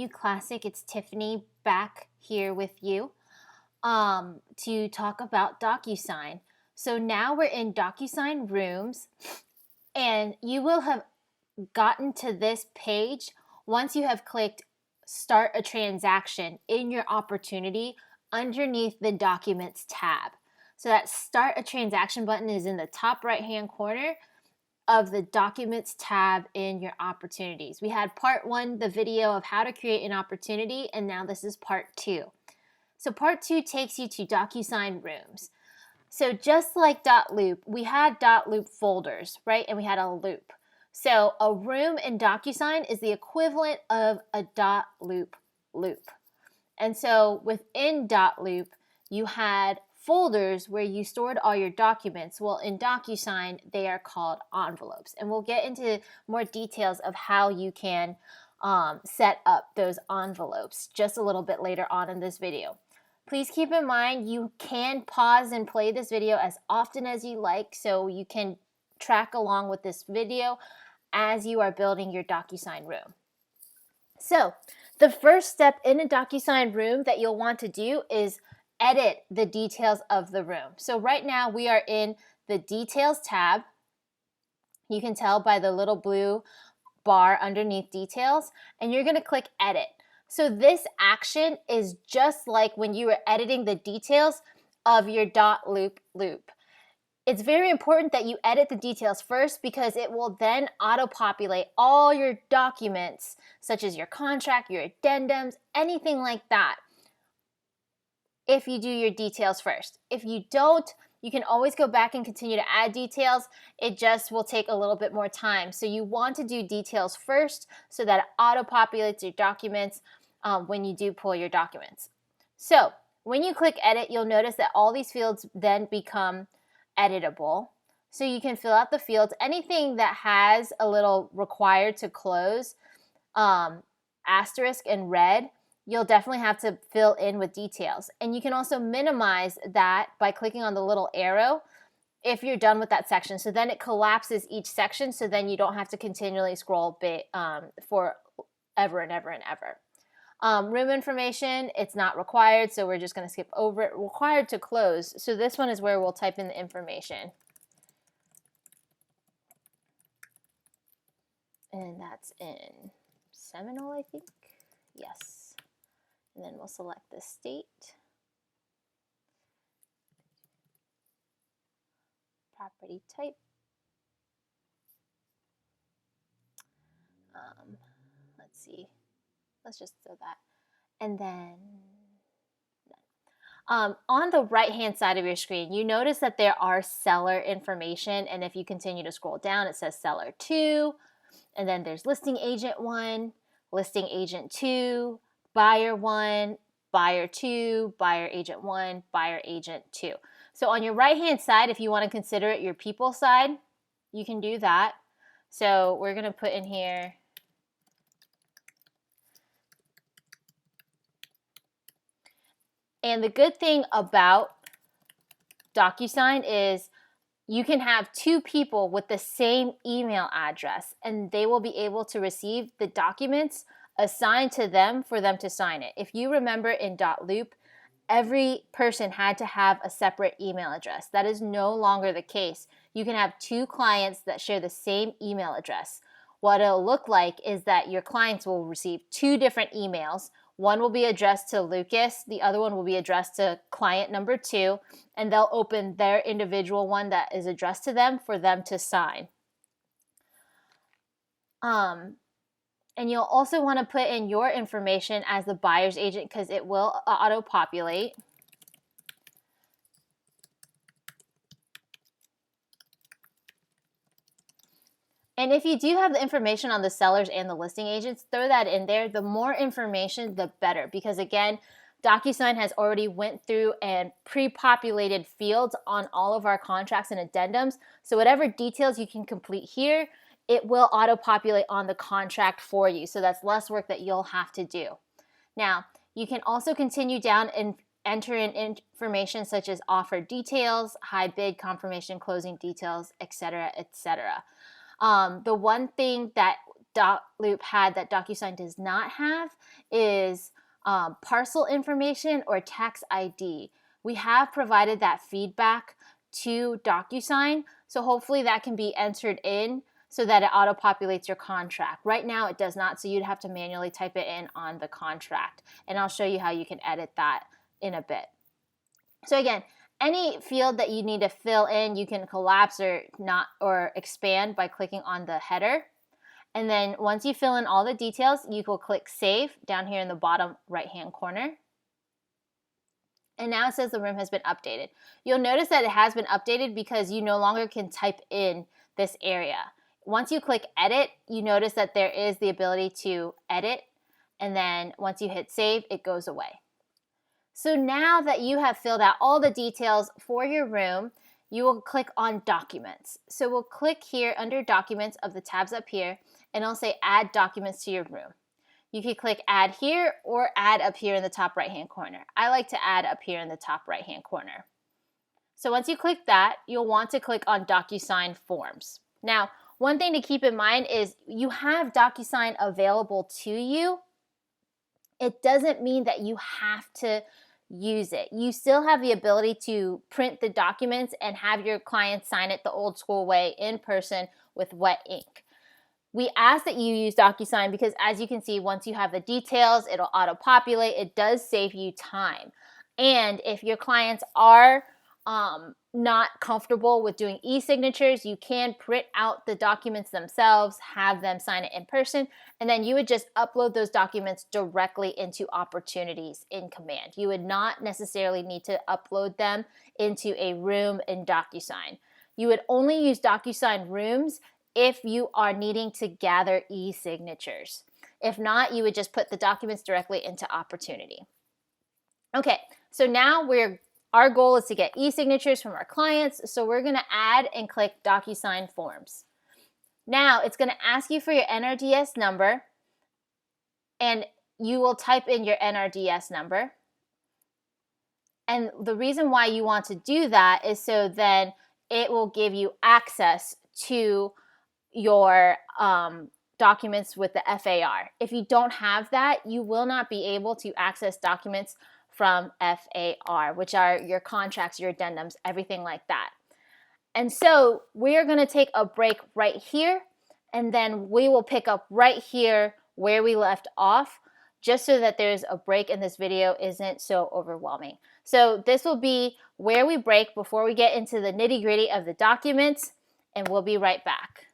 You Classic. It's Tiffany back here with you to talk about DocuSign. So now we're in DocuSign Rooms, and you will have gotten to this page once you have clicked Start a Transaction in your opportunity underneath the Documents tab. So that Start a Transaction button is in the top right-hand corner of the Documents tab in your opportunities. We had part 1, the video of how to create an opportunity, and now this is part 2. So part 2 takes you to DocuSign Rooms. So just like .loop, we had .loop folders, right? And we had a loop. So a room in DocuSign is the equivalent of a .loop loop. And so within .loop, you had folders where you stored all your documents. Well, in DocuSign, they are called envelopes. And we'll get into more details of how you can set up those envelopes just a little bit later on in this video. Please keep in mind you can pause and play this video as often as you like, so you can track along with this video as you are building your DocuSign room. So the first step in a DocuSign room that you'll want to do is edit the details of the room. So right now we are in the Details tab. You can tell by the little blue bar underneath Details, and you're going to click Edit. So this action is just like when you were editing the details of your .loop loop. It's very important that you edit the details first because it will then auto-populate all your documents, such as your contract, your addendums, anything like that, if you do your details first. If you don't, you can always go back and continue to add details. It just will take a little bit more time. So you want to do details first so that it auto-populates your documents when you do pull your documents. So when you click edit, you'll notice that all these fields then become editable. So you can fill out the fields. Anything that has a little required to close asterisk in red, you'll definitely have to fill in with details. And you can also minimize that by clicking on the little arrow if you're done with that section. So then it collapses each section, so then you don't have to continually scroll for ever and ever and ever. Room information, it's not required, so we're just going to skip over it. Required to close. So this one is where we'll type in the information. And that's in Seminole, I think. Yes. And then we'll select the state. Property type. Let's see. Let's just throw that. And then on the right-hand side of your screen, you notice that there are seller information. And if you continue to scroll down, it says seller 2. And then there's listing agent 1, listing agent 2, buyer 1, buyer 2, buyer agent 1, buyer agent 2. So on your right-hand side, if you want to consider it your people side, you can do that. So we're going to put in here and the good thing about DocuSign is you can have 2 people with the same email address, and they will be able to receive the documents assigned to them for them to sign it. If you remember in .loop, every person had to have a separate email address. That is no longer the case. You can have 2 clients that share the same email address. What it'll look like is that your clients will receive 2 different emails. One will be addressed to Lucas, the other one will be addressed to client number 2, and they'll open their individual one that is addressed to them for them to sign. And you'll also want to put in your information as the buyer's agent because it will auto-populate. And if you do have the information on the sellers and the listing agents, throw that in there. The more information, the better. Because again, DocuSign has already went through and pre-populated fields on all of our contracts and addendums. So whatever details you can complete here, it will auto-populate on the contract for you. So that's less work that you'll have to do. Now, you can also continue down and enter in information such as offer details, high bid, confirmation, closing details, etc., etc. The one thing that loop had that DocuSign does not have is parcel information or tax ID. We have provided that feedback to DocuSign, so hopefully that can be entered in so that it auto-populates your contract. Right now it does not, so you'd have to manually type it in on the contract, and I'll show you how you can edit that in a bit. So again, any field that you need to fill in, you can collapse or expand by clicking on the header. And then once you fill in all the details, you will click Save down here in the bottom right-hand corner. And now it says the room has been updated. You'll notice that it has been updated because you no longer can type in this area. Once you click Edit, you notice that there is the ability to edit. And then once you hit Save, it goes away. So now that you have filled out all the details for your room, you will click on Documents. So we'll click here under Documents of the tabs up here, and it'll say Add Documents to your room. You can click Add here or Add up here in the top right-hand corner. I like to add up here in the top right-hand corner. So once you click that, you'll want to click on DocuSign Forms. Now, one thing to keep in mind is you have DocuSign available to you. It doesn't mean that you have to use it. You still have the ability to print the documents and have your clients sign it the old school way in person with wet ink. We ask that you use DocuSign because, as you can see, once you have the details, it'll auto-populate. It does save you time. And if your clients are not comfortable with doing e-signatures, you can print out the documents themselves, have them sign it in person, and then you would just upload those documents directly into Opportunities in Command. You would not necessarily need to upload them into a room in DocuSign. You would only use DocuSign Rooms if you are needing to gather e-signatures. If not, you would just put the documents directly into Opportunity. Okay, so now our goal is to get e-signatures from our clients, so we're going to add and click DocuSign Forms. Now it's going to ask you for your NRDS number, and you will type in your NRDS number. And the reason why you want to do that is so then it will give you access to your documents with the FAR. If you don't have that, you will not be able to access documents from FAR, which are your contracts, your addendums, everything like that. And so we're going to take a break right here, and then we will pick up right here where we left off, just so that there's a break and this video isn't so overwhelming. So this will be where we break before we get into the nitty-gritty of the documents, and we'll be right back.